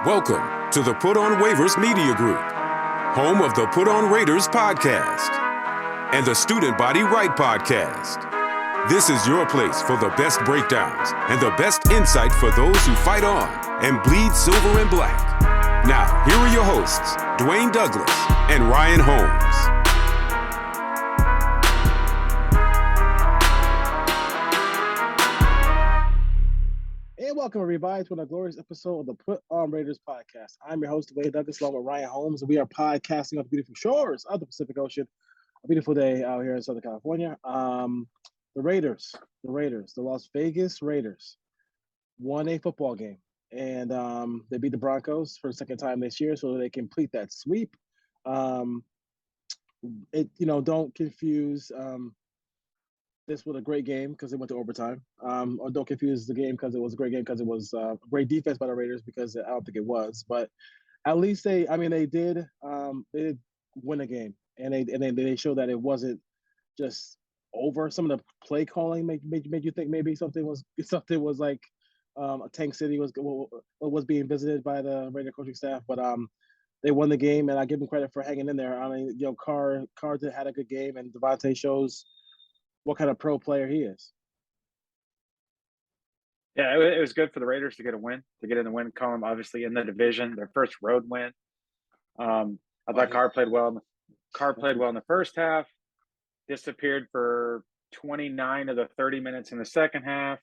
Welcome to the Put On Waivers Media Group, home of the Put On Raiders podcast and the Student Body Right podcast. This is your place for the best breakdowns and the best insight for those who fight on and bleed silver and black. Now, here are your hosts, Dwayne Douglas and Ryan Holmes. And welcome, everybody, to another glorious episode of the Put On Raiders podcast. I'm your host, Dwayne Douglas, along with Ryan Holmes, and we are podcasting off the beautiful shores of the Pacific Ocean. A beautiful day out here in Southern California. The Las Vegas Raiders won a football game, and they beat the Broncos for the second time this year, so they complete that sweep. Don't confuse this with a great game because they went to overtime, or don't confuse the game because it was a great game because it was great defense by the Raiders, because I don't think it was. But at least they did win a game, and they showed that it wasn't just over. Some of the play calling made you think maybe something was like a Tank City was being visited by the Raider coaching staff, but they won the game, and I give them credit for hanging in there. I mean, Carr had a good game, and Devontae shows what kind of pro player he is. Yeah, it was good for the Raiders to get a win, to get in the win column, obviously in the division, their first road win. I thought Carr played well. Carr played well in the first half, disappeared for 29 of the 30 minutes in the second half,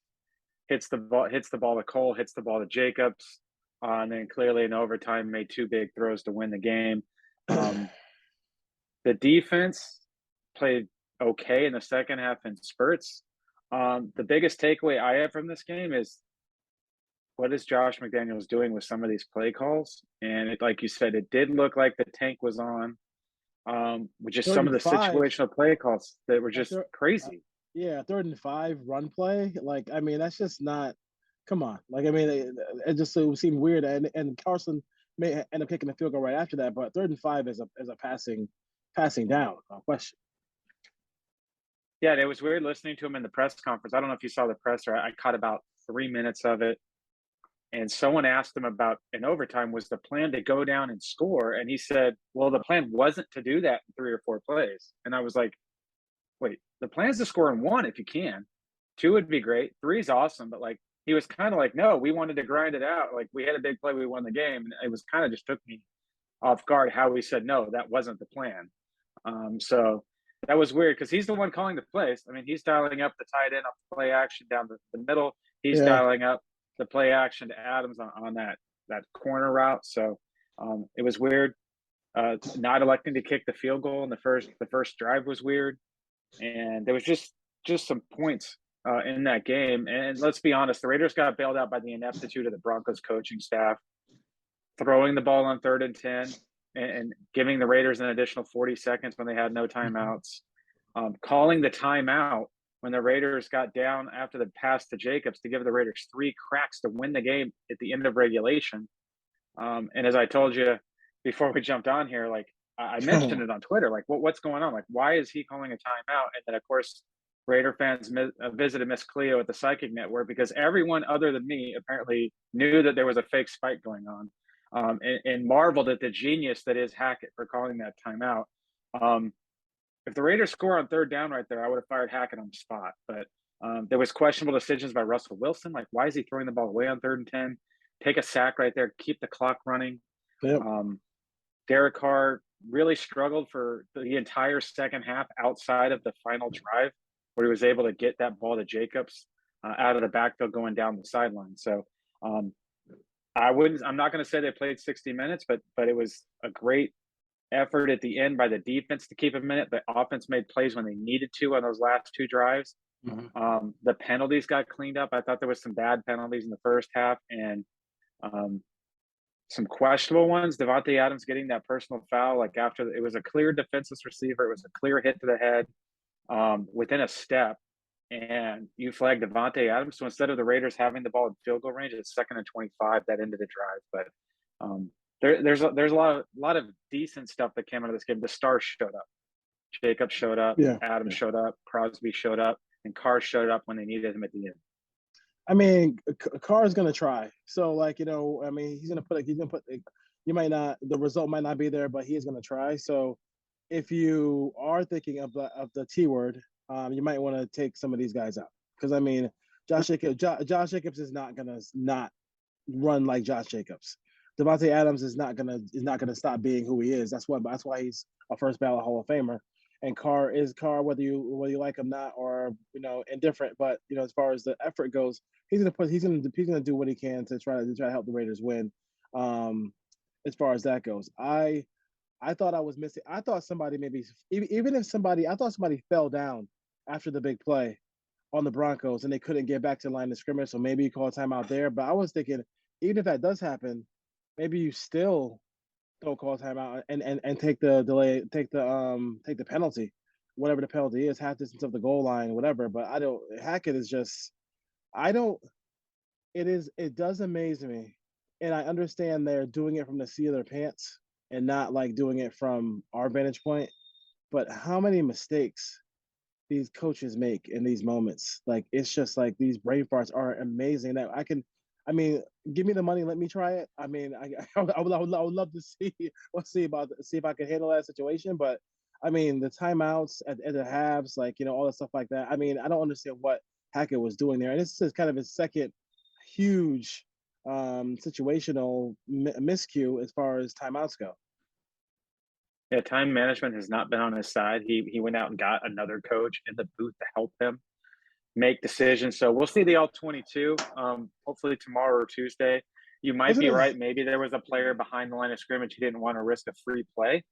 hits the ball to Cole, hits the ball to Jacobs, and then clearly in overtime made two big throws to win the game. The defense played okay in the second half in spurts. The biggest takeaway I have from this game is what is Josh McDaniels doing with some of these play calls? And like you said, it did look like the tank was on, with just some of the situational play calls that were just crazy. 3rd and 5 run play. That's just not. Come on. It just seemed weird. And Carson may end up kicking the field goal right after that. But 3rd and 5 is a passing down, no question. Yeah, it was weird listening to him in the press conference. I don't know if you saw the presser. I caught about 3 minutes of it. And someone asked him about, in overtime, was the plan to go down and score? And he said, well, the plan wasn't to do that in 3 or 4 plays. And I was like, wait, the plan is to score in 1 if you can. 2 would be great. 3 is awesome. But, he was kind of like, no, we wanted to grind it out. We had a big play, we won the game. And it was kind of just took me off guard how he said, no, that wasn't the plan. So that was weird because he's the one calling the plays. I mean, he's dialing up the tight end off the play action down the middle. He's dialing up the play action to Adams on that corner route. So it was weird. Not electing to kick the field goal in the first drive was weird. And there was just some points in that game. And let's be honest, the Raiders got bailed out by the ineptitude of the Broncos coaching staff, throwing the ball on 3rd and 10. And giving the Raiders an additional 40 seconds when they had no timeouts, calling the timeout when the Raiders got down after the pass to Jacobs to give the Raiders 3 cracks to win the game at the end of regulation. And as I told you before we jumped on here, I mentioned it on Twitter, what's going on? Why is he calling a timeout? And then, of course, Raider fans visited Miss Cleo at the Psychic Network because everyone other than me apparently knew that there was a fake spike going on. And marveled at the genius that is Hackett for calling that timeout. If the Raiders score on 3rd down right there, I would have fired Hackett on the spot. But there was questionable decisions by Russell Wilson. Why is he throwing the ball away on 3rd and 10? Take a sack right there, keep the clock running. Yep. Derek Carr really struggled for the entire second half outside of the final drive where he was able to get that ball to Jacobs out of the backfield going down the sideline. So, I'm not going to say they played 60 minutes, but it was a great effort at the end by the defense to keep a minute. The offense made plays when they needed to on those last 2 drives. Mm-hmm. The penalties got cleaned up. I thought there was some bad penalties in the first half and some questionable ones. Devontae Adams getting that personal foul, after it was a clear defenseless receiver. It was a clear hit to the head within a step. And you flagged Devontae Adams. So instead of the Raiders having the ball in field goal range, it's 2nd and 25 that ended the drive. But there's a lot of decent stuff that came out of this game. The stars showed up. Jacobs showed up. Adams showed up. Crosby showed up. And Carr showed up when they needed him at the end. I mean, Carr's gonna try. So like I mean, he's gonna put. You might not, the result might not be there, but he's gonna try. So if you are thinking of the T word, you might want to take some of these guys out because I mean, Josh Jacobs is not gonna not run like Josh Jacobs. Devontae Adams is not gonna stop being who he is. That's why he's a first ballot Hall of Famer. And Carr, whether you like him not or indifferent, but as far as the effort goes, he's gonna do what he can to try to help the Raiders win. Um, as far as that goes, I thought I was missing. I thought somebody maybe even if somebody I thought somebody fell down after the big play on the Broncos and they couldn't get back to the line of scrimmage, so maybe you call a timeout there. But I was thinking, even if that does happen, maybe you still don't call a timeout and take the delay, take the penalty, whatever the penalty is, half distance of the goal line, whatever. But I don't. Hackett is just. I don't. It does amaze me, and I understand they're doing it from the seat of their pants and not like doing it from our vantage point. But how many mistakes these coaches make in these moments? Like it's just like these brain farts are amazing. That I mean, give me the money, let me try it. I mean, I would love to see. Let's see if I can handle that situation. But I mean, the timeouts at the halves, like all the stuff like that. I mean, I don't understand what Hackett was doing there, and this is kind of his second huge situational miscue as far as timeouts go. Yeah, time management has not been on his side. He went out and got another coach in the booth to help him make decisions. So we'll see the all 22. Hopefully tomorrow or Tuesday. You might be right. Maybe there was a player behind the line of scrimmage who didn't want to risk a free play.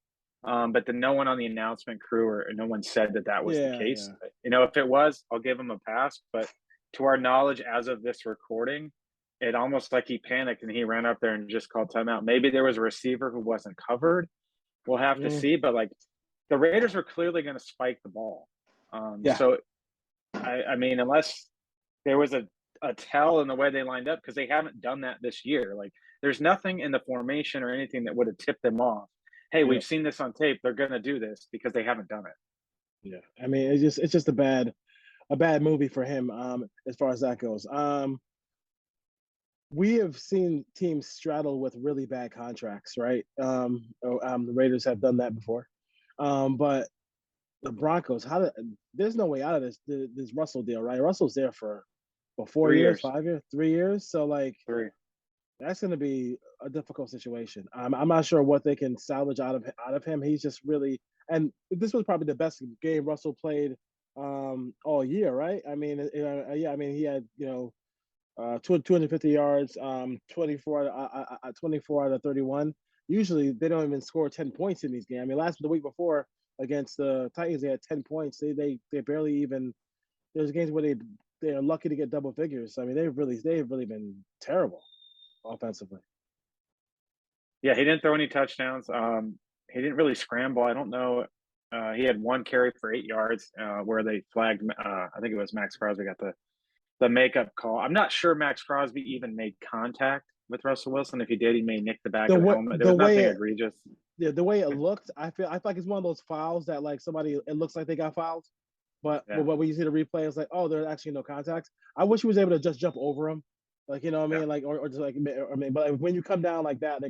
But then no one on the announcement crew or no one said that was the case. Yeah. If it was, I'll give him a pass. But to our knowledge, as of this recording, it almost like he panicked and he ran up there and just called timeout. Maybe there was a receiver who wasn't covered. We'll have to see. But like the Raiders were clearly going to spike the ball. So I mean, unless there was a tell in the way they lined up, because they haven't done that this year. Like there's nothing in the formation or anything that would have tipped them off. Hey, we've seen this on tape. They're going to do this, because they haven't done it. Yeah. I mean, it's just a bad movie for him as far as that goes. We have seen teams straddle with really bad contracts, right? The Raiders have done that before. But the Broncos, there's no way out of this Russell deal, right? Russell's there for 4 years, 5 years, 3 years. So like 3. That's going to be a difficult situation. I'm not sure what they can salvage out of him. He's just really, and this was probably the best game Russell played all year, right? I mean, I mean he had 250 yards, 24 out of 31. Usually they don't even score 10 points in these games. I mean, the week before against the Titans, they had 10 points. They barely even. There's games where they're lucky to get double figures. I mean, they've really been terrible offensively. Yeah, he didn't throw any touchdowns. He didn't really scramble. I don't know. He had 1 carry for 8 yards where they flagged. I think it was Max Crosby got the makeup call. I'm not sure Max Crosby even made contact with Russell Wilson. If he did, he may nick the back of the helmet. There was nothing egregious. Yeah, the way it looked, I feel like it's one of those fouls that like it looks like they got fouled, but when you see the replay, it's like, oh, there's actually no contact. I wish he was able to just jump over him, like what I mean, like or just like I mean, but when you come down like that, they're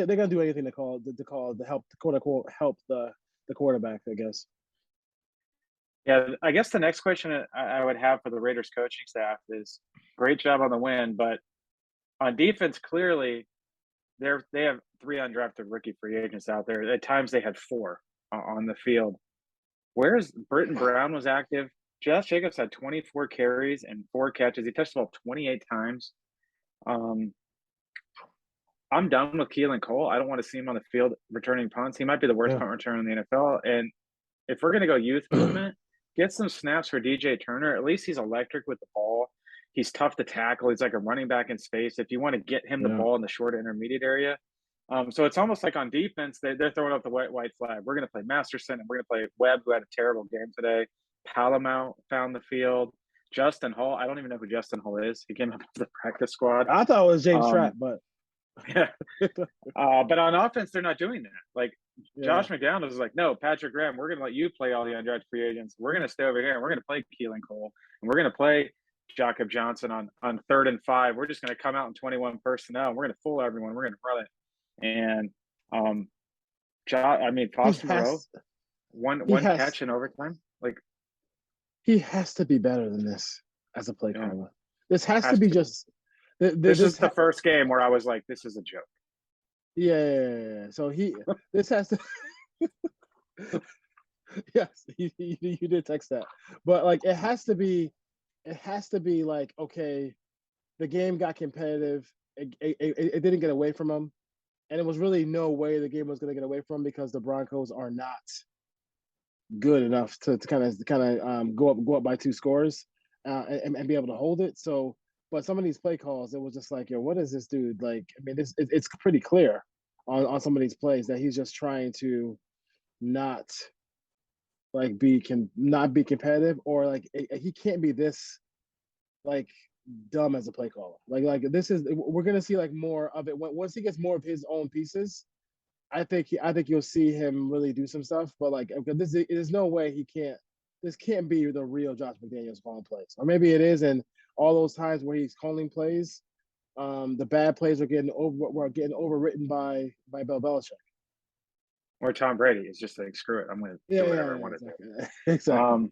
gonna do anything to help quote unquote help the quarterback, I guess. Yeah, I guess the next question I would have for the Raiders coaching staff is, great job on the win, but on defense, clearly they have 3 undrafted rookie free agents out there. At times they had 4 on the field. Whereas Britton Brown was active, Josh Jacobs had 24 carries and 4 catches. He touched the ball 28 times. I'm done with Keelan Cole. I don't want to see him on the field returning punts. He might be the worst punt returner in the NFL. And if we're going to go youth movement, get some snaps for DJ Turner. At least he's electric with the ball. He's tough to tackle. He's like a running back in space. If you want to get him the ball in the short intermediate area. So it's almost like on defense, they're throwing up the white flag. We're going to play Masterson, and we're going to play Webb, who had a terrible game today. Palomau found the field. Justin Hall, I don't even know who Justin Hall is. He came up to the practice squad. I thought it was James Trapp, but yeah. But on offense, they're not doing that. Like Josh McDaniels is like, no, Patrick Graham, we're going to let you play all the undrafted free agents. We're going to stay over here, and we're going to play Keelan Cole, and we're going to play Jacob Johnson on 3rd and 5. We're just going to come out in 21 personnel. We're going to fool everyone. We're going to run it. And Foster Moreau, one has catch in overtime. Like, he has to be better than this as a play caller. This has to has be to. just. This is the first game where I was like, this is a joke. Yeah. So this has to. Yes, you did text that, but like it has to be like, okay, the game got competitive. It didn't get away from them, and it was really no way the game was going to get away from them because the Broncos are not good enough to kind of go up by 2 scores and be able to hold it. So, but some of these play calls, it was just like, yo, what is this dude like? I mean, it's pretty clear on some of these plays that he's just trying to not not be competitive, or like he can't be this like dumb as a play caller. Like this is, we're gonna see like more of it once he gets more of his own pieces. I think you'll see him really do some stuff. But like, okay, there's no way he can't. This can't be the real Josh McDaniels calling plays, or maybe it is. And all those times where he's calling plays, the bad plays are getting overwritten by Bill Belichick. Or Tom Brady is just like, screw it, I'm going to do whatever I want to do. Exactly.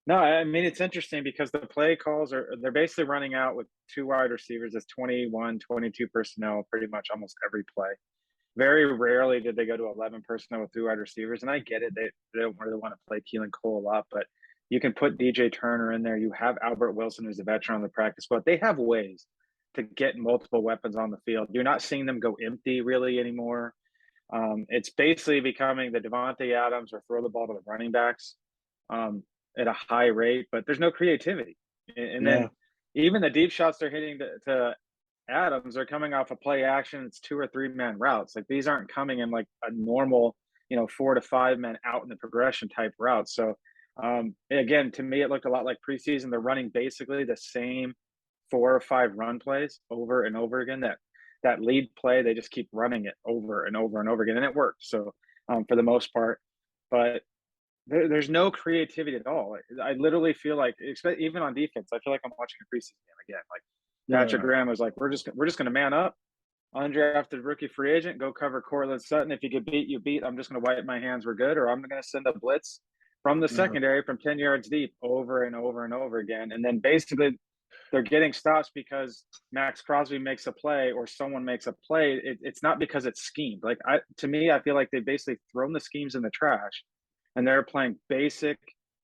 No, I mean, it's interesting because the play calls they're basically running out with 2 wide receivers. It's 21, 22 personnel pretty much almost every play. Very rarely did they go to 11 personnel with 2 wide receivers. And I get it. They don't really want to play Keelan Cole a lot, but you can put DJ Turner in there. You have Albert Wilson, who's a veteran on the practice squad. They have ways to get multiple weapons on the field. You're not seeing them go empty really anymore. It's basically becoming the Devontae Adams or throw the ball to the running backs at a high rate, but there's no creativity. And then even the deep shots they're hitting to Adams are coming off a play action. It's 2 or 3 man routes. Like, these aren't coming in like a normal, 4 to 5 men out in the progression type route. So again, to me, it looked a lot like preseason. They're running basically the same 4 or 5 run plays over and over again. That lead play, they just keep running it over and over and over again, and it worked. So for the most part, but there's no creativity at all. I literally feel like, even on defense, I feel like I'm watching a preseason game again. Like, Patrick Graham was like, we're just going to man up, undrafted rookie free agent, go cover Cortland Sutton. If you get beat, you beat. I'm just going to wipe my hands. We're good. Or I'm going to send a blitz from the secondary from 10 yards deep over and over and over again. And then basically they're getting stops because Max Crosby makes a play or someone makes a play. It's not because it's schemed. Like, to me, I feel like they've basically thrown the schemes in the trash, and they're playing basic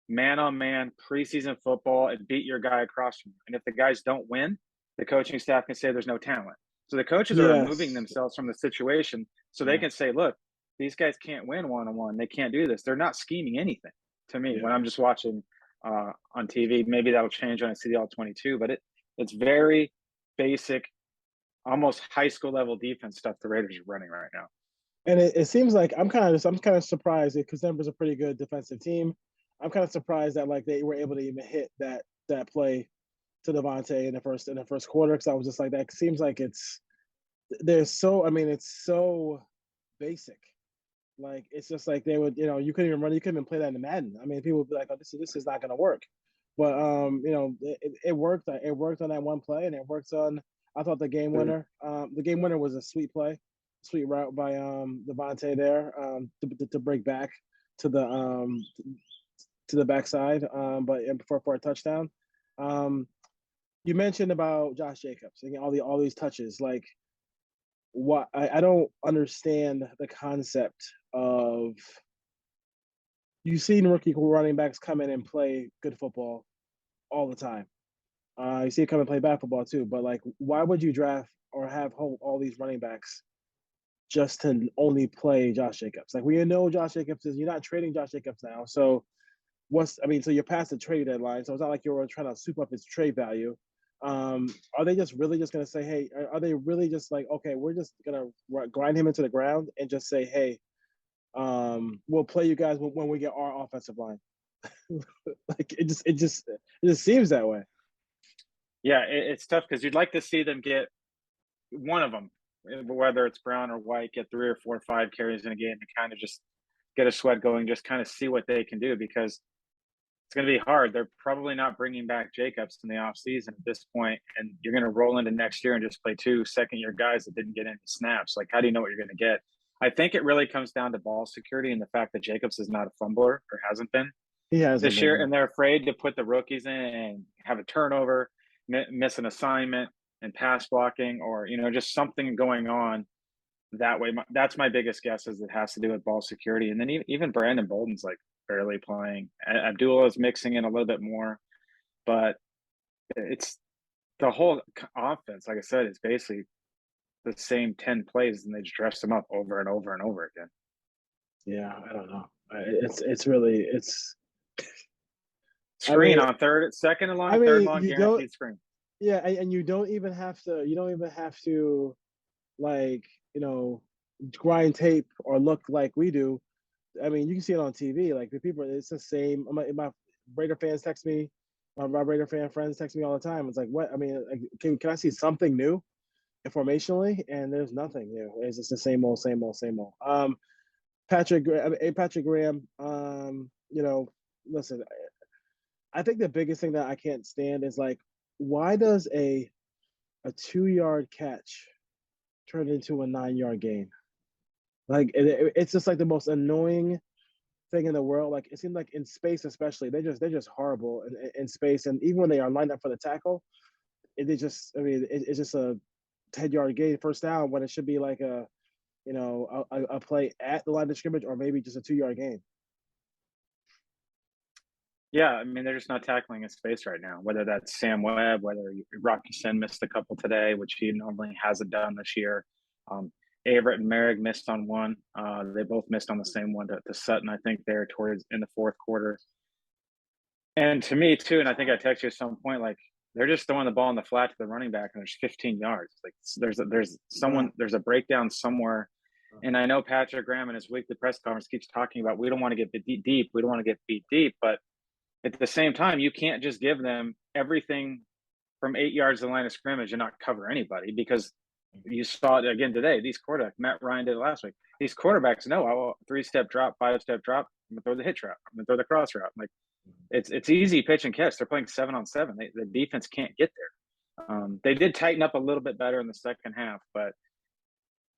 man-on-man preseason football and beat your guy across from you. And if the guys don't win, the coaching staff can say there's no talent. So the coaches are removing themselves from the situation so they can say, look, these guys can't win one-on-one. They can't do this. They're not scheming anything to me when I'm just watching on TV. Maybe that'll change when I see the all-22, but it's very basic, almost high school level defense stuff the Raiders are running right now. And it seems like I'm kind of surprised because Denver's a pretty good defensive team. I'm kind of surprised that like they were able to even hit that play to Devontae in the first quarter, because I was just like, that seems like it's so basic. Like, it's just like they would, you couldn't even play that in the Madden. I mean, people would be like, oh, this is not going to work. But it worked. It worked on that one play, and it worked on, I thought, the game winner. The game winner was a sweet play, sweet route by Devontae there to break back to the backside, but for a touchdown. You mentioned about Josh Jacobs and all these touches. Like, what I don't understand the concept of, you've seen rookie running backs come in and play good football all the time. You see it come and play bad football too. But like, why would you draft or have all these running backs just to only play Josh Jacobs? Like, we know Josh Jacobs you're not trading Josh Jacobs now. So so you're past the trade deadline. So it's not like you're trying to soup up his trade value. Are they just really just going to say, hey, are they really just like, okay, we're just going to grind him into the ground and just say, hey, we'll play you guys when we get our offensive line? Like, it just seems that way. Yeah, it's tough because you'd like to see them get one of them, whether it's Brown or White, get 3 or 4 or 5 carries in a game and kind of just get a sweat going, just kind of see what they can do. Because it's going to be hard. They're probably not bringing back Jacobs in the offseason at this point, and you're going to roll into next year and just play 2 second-year guys that didn't get any snaps. Like, how do you know what you're going to get? I think it really comes down to ball security and the fact that Jacobs is not a fumbler or hasn't been this year, and they're afraid to put the rookies in and have a turnover, miss an assignment, and pass blocking, or just something going on that way. That's my biggest guess, is it has to do with ball security. And then even Brandon Bolden's like barely playing. Abdullah is mixing in a little bit more, but it's the whole offense. Like I said, it's basically the same 10 plays, and they just dress them up over and over and over again. Yeah, I don't know. It's really screen on second and long, third and long, guaranteed screen. Yeah, and you don't even have to like, grind tape or look like we do. I mean, you can see it on TV. Like, the people, it's the same. My Raider fans text me. My Raider fan friends text me all the time. It's like, what? I mean, can I see something new informationally? And there's nothing new. It's just the same old, same old, same old. Patrick Graham. Listen, I think the biggest thing that I can't stand is, like, why does a 2-yard catch turn into a 9-yard gain? Like, it's just like the most annoying thing in the world. Like, it seems like in space, especially, they're just horrible in space. And even when they are lined up for the tackle, it's just a 10-yard gain, first down, when it should be like a play at the line of scrimmage, or maybe just a 2-yard gain. Yeah, I mean, they're just not tackling in space right now, whether that's Sam Webb, whether Rocky Sin missed a couple today, which he normally hasn't done this year. Averett and Merrick missed on one. They both missed on the same one to Sutton, I think, there towards in the fourth quarter. And to me, too, and I think I texted you at some point, like, they're just throwing the ball in the flat to the running back, and there's 15 yards. Like, there's a breakdown somewhere. And I know Patrick Graham in his weekly press conference keeps talking about, we don't want to get deep. We don't want to get beat deep. But at the same time, you can't just give them everything from 8 yards to the line of scrimmage and not cover anybody, because you saw it again today. These quarterbacks, Matt Ryan did it last week. These quarterbacks know, 3-step drop, 5-step drop. I'm gonna throw the hitch route. I'm gonna throw the cross route. Like, it's easy pitch and catch. They're playing 7-on-7. The defense can't get there. They did tighten up a little bit better in the second half, but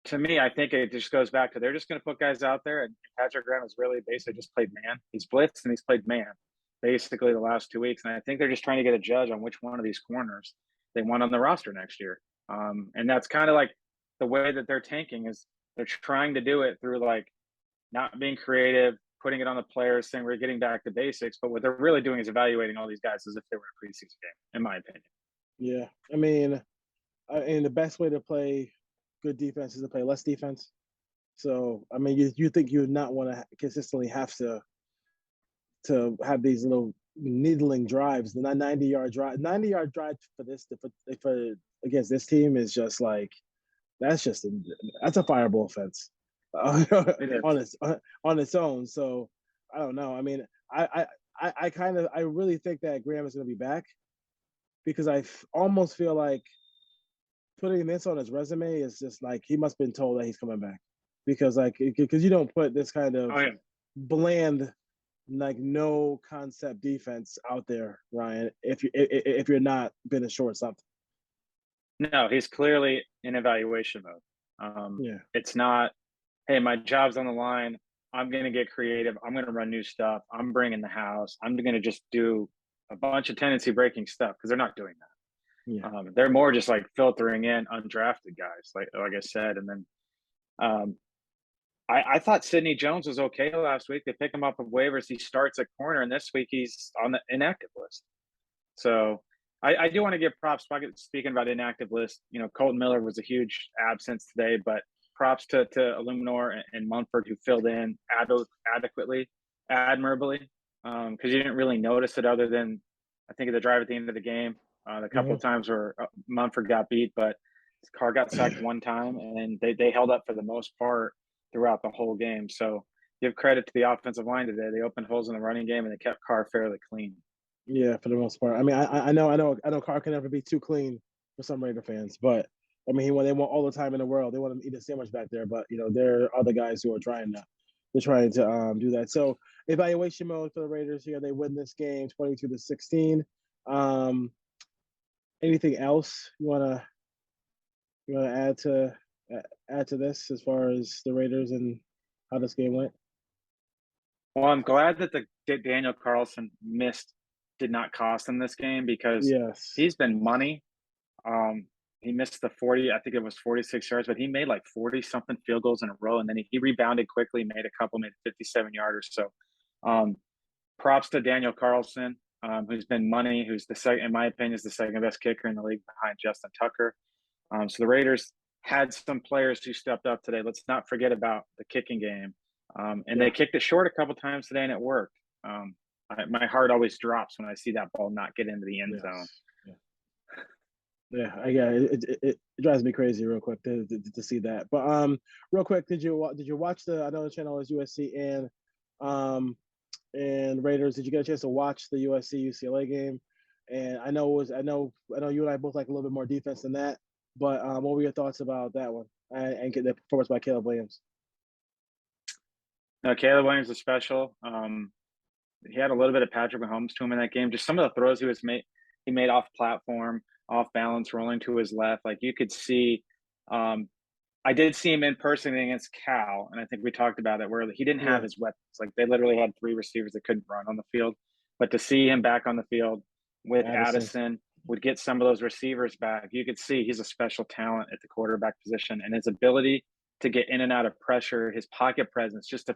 to me, I think it just goes back to, they're just going to put guys out there, and Patrick Graham has really basically just played man. He's blitzed and he's played man basically the last 2 weeks, and I think they're just trying to get a judge on which one of these corners they want on the roster next year. And that's kind of like the way that they're tanking, is they're trying to do it through, like, not being creative, putting it on the players, saying we're getting back to basics. But what they're really doing is evaluating all these guys as if they were a preseason game, in my opinion. Yeah, I mean, and the best way to play good defense is to play less defense. So, I mean, you think you would not want to consistently have to have these little needling drives. The 90-yard drive for against this team is just like, that's a fireable offense on its own. So I don't know. I mean, I really think that Graham is going to be back, because I almost feel like putting this on his resume is just like, he must have been told that he's coming back, because you don't put this kind of bland, like, no concept defense out there, Ryan, if you're not been assured something. No, he's clearly in evaluation mode. It's not, hey, my job's on the line, I'm going to get creative, I'm going to run new stuff, I'm bringing the house, I'm going to just do a bunch of tendency breaking stuff, because they're not doing that. They're more just like filtering in undrafted guys, like I said. And then I thought Sidney Jones was okay last week. They pick him up of waivers. He starts at corner, and this week he's on the inactive list. So I do want to give props. Speaking about inactive list, Colton Miller was a huge absence today, but props to Illuminor and Munford, who filled in admirably, because you didn't really notice it, other than I think of the drive at the end of the game. A couple of times where Munford got beat, but his car got sacked one time, and they held up for the most part throughout the whole game. So give credit to the offensive line today. They opened holes in the running game, and they kept Carr fairly clean. Yeah, for the most part. I mean, I know Carr can never be too clean for some Raider fans, but I mean, they want all the time in the world. They want him to eat a sandwich back there, but there are other guys who are trying to They're trying to do that. So evaluation mode for the Raiders here. They win this game 22-16. Anything else you wanna add to this as far as the Raiders and how this game went? Well, I'm glad that the Daniel Carlson did not cost him this game because Yes. he's been money. He missed the 40, I think it was 46 yards, but he made like 40 something field goals in a row. And then he rebounded quickly, made a 57-yarders. So props to Daniel Carlson, who's been money, who's the second, in my opinion, is the second best kicker in the league behind Justin Tucker. So the Raiders had some players who stepped up today. Let's not forget about the kicking game. And they kicked it short a couple times today, and it worked. My heart always drops when I see that ball not get into the end zone. Yeah, it drives me crazy real quick to see that. But real quick, did you watch I know the channel is USC and Raiders. Did you get a chance to watch the USC UCLA game? And I know you and I both like a little bit more defense than that. But what were your thoughts about that one and get the performance by Caleb Williams? No, Caleb Williams is special. He had a little bit of Patrick Mahomes to him in that game. Just some of the throws he made off platform, off balance, rolling to his left. Like you could see, I did see him in person against Cal, and I think we talked about it, where he didn't have his weapons. Like they literally had 3 receivers that couldn't run on the field. But to see him back on the field with Addison would get some of those receivers back. You could see he's a special talent at the quarterback position, and his ability to get in and out of pressure, his pocket presence, just to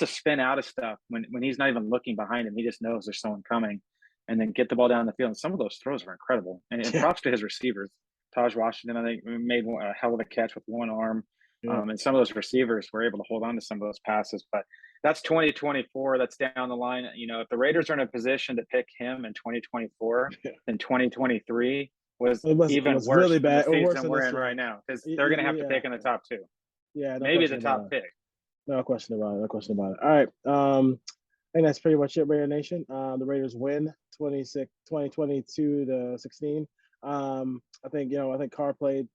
spin out of stuff when he's not even looking behind him. He just knows there's someone coming, and then get the ball down the field. And some of those throws were incredible. And props to his receivers. Taj Washington, I think, made a hell of a catch with one arm. And some of those receivers were able to hold on to some of those passes. But that's 2024. That's down the line. If the Raiders are in a position to pick him in 2024, then 2023 was even worse really bad. than the season we're in right now, because they're going to have to pick in the top 2. Yeah, no maybe the top pick. No question about it. No question about it. All right. And that's pretty much it, Raider Nation. The Raiders win 22-16. I think Carr played.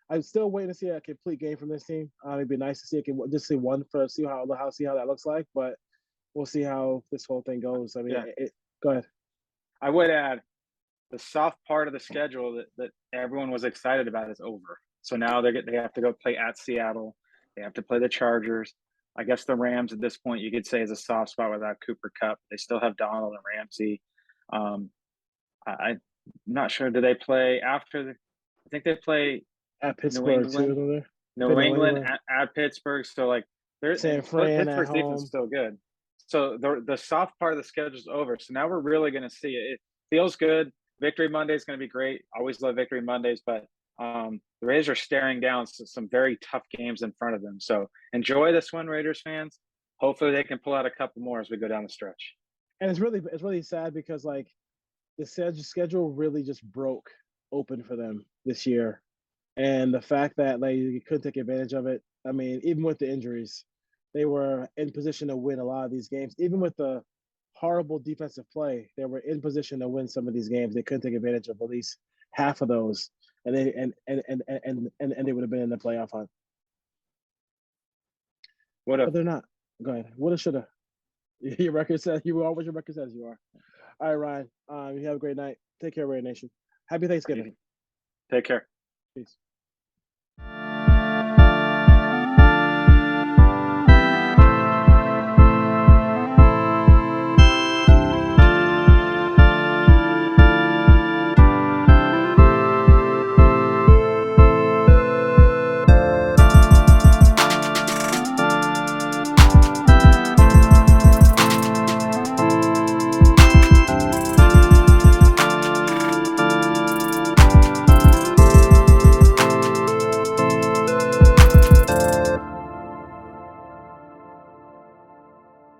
I'm still waiting to see a complete game from this team. It'd be nice to see just see one for see how that looks like. But we'll see how this whole thing goes. I mean, go ahead. I would add the soft part of the schedule that everyone was excited about is over. So now they have to go play at Seattle. They have to play the Chargers. I guess the Rams at this point you could say is a soft spot without Cooper Kupp. They still have Donald and Ramsey. I'm not sure. Do they play after? I think they play at Pittsburgh too. New England at Pittsburgh. So like San Fran Pittsburgh's at defense is still good. So the soft part of the schedule is over. So now we're really going to see it. It feels good. Victory Monday is going to be great. Always love Victory Mondays, but the Raiders are staring down some very tough games in front of them. So enjoy this one, Raiders fans. Hopefully they can pull out a couple more as we go down the stretch. And it's really sad because like the schedule really just broke open for them this year, and the fact that like you couldn't take advantage of it. I mean, even with the injuries, they were in position to win a lot of these games. Even with the horrible defensive play, they were in position to win some of these games. They couldn't take advantage of at least half of those, and they would have been in the playoff hunt. But they're not. Go ahead. Woulda, shoulda. Your record says you are what your record says you are. All right, Ryan. You have a great night. Take care, Raider Nation. Happy Thanksgiving. Take care. Peace.